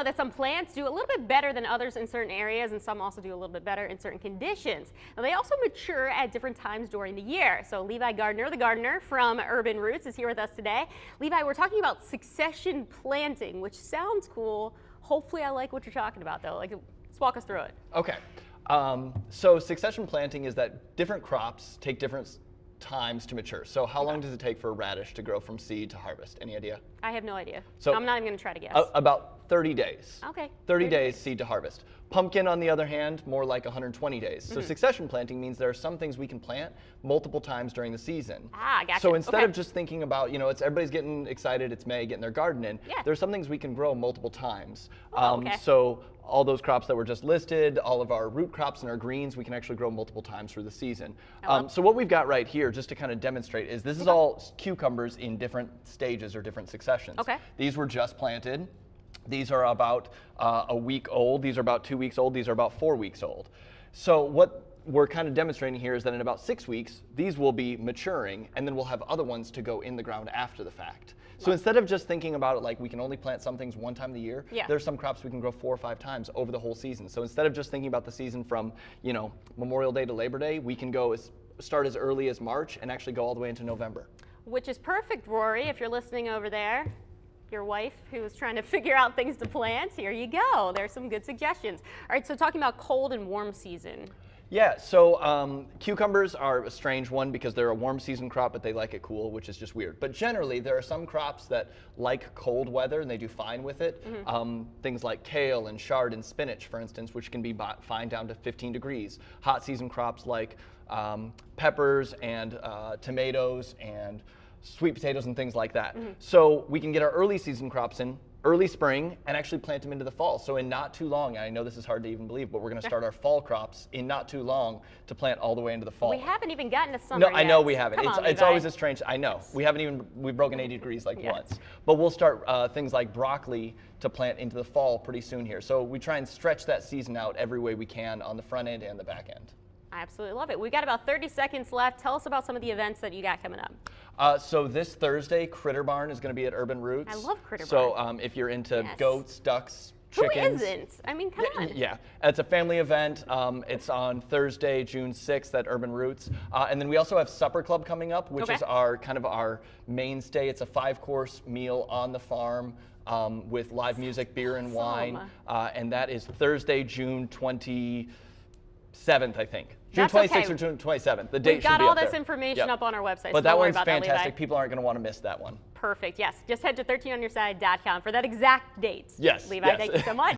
know that some plants do a little bit better than others in certain areas, and some also do a little bit better in certain conditions. Now, they also mature at different times during the year. So Levi Gardner, the gardener from Urban Roots, is here with us today. Levi, we're talking about succession planting, which sounds cool. Hopefully I like what you're talking about, though. Let's walk us through it. Okay. So succession planting is that different crops take different times to mature. So how long does it take for a radish to grow from seed to harvest? Any idea? I have no idea. So I'm not even going to try to guess. About 30 days. Okay. 30 days seed to harvest. Pumpkin, on the other hand, more like 120 days. So succession planting means there are some things we can plant multiple times during the season. Ah, gotcha. So instead of just thinking about, it's everybody's getting excited, it's May, getting their garden in, Yeah. there's some things we can grow multiple times. Okay. So all those crops that were just listed, all of our root crops and our greens, we can actually grow multiple times through the season. So what we've got right here, just to kind of demonstrate, is this is all cucumbers in different stages or different successions. Okay. These were just planted. These are about a week old. These are about 2 weeks old. These are about 4 weeks old. So what we're kind of demonstrating here is that in about 6 weeks, these will be maturing, and then we'll have other ones to go in the ground after the fact. So instead of just thinking about it like we can only plant some things one time of the year, there's some crops we can grow 4 or 5 times over the whole season. So instead of just thinking about the season from, Memorial Day to Labor Day, we can start as early as March and actually go all the way into November. Which is perfect, Rory, if you're listening over there. Your wife who's trying to figure out things to plant, here you go. There's some good suggestions. All right, so talking about cold and warm season. Yeah, so cucumbers are a strange one because they're a warm season crop, but they like it cool, which is just weird. But generally, there are some crops that like cold weather and they do fine with it. Things like kale and chard and spinach, for instance, which can be fine down to 15 degrees. Hot season crops like peppers and tomatoes and sweet potatoes and things like that. So we can get our early season crops in early spring and actually plant them into the fall. So in not too long, I know this is hard to even believe, but we're going to start our fall crops in not too long to plant all the way into the fall. We haven't even gotten to summer No, yet. I know we haven't. Come on, It's Levi. always a strange, I know. We've broken 80 degrees once. But we'll start things like broccoli to plant into the fall pretty soon here. So we try and stretch that season out every way we can on the front end and the back end. I absolutely love it. We've got about 30 seconds left. Tell us about some of the events that you got coming up. So this Thursday, Critter Barn is going to be at Urban Roots. I love Critter Barn. So if you're into goats, ducks, Who chickens. isn't? I mean, come on. Yeah, it's a family event. It's on Thursday, June 6th at Urban Roots. And then we also have Supper Club coming up, which is our mainstay. It's a 5-course meal on the farm with live music, beer and wine. And that is Thursday, June 27th, I think. June 26th or June 27th. The date should be up there. We've got all this information up on our website. But so that one's fantastic. fantastic. People aren't going to want to miss that one. Perfect. Yes. Just head to 13onyourside.com for that exact date. Yes. Levi, thank you so much.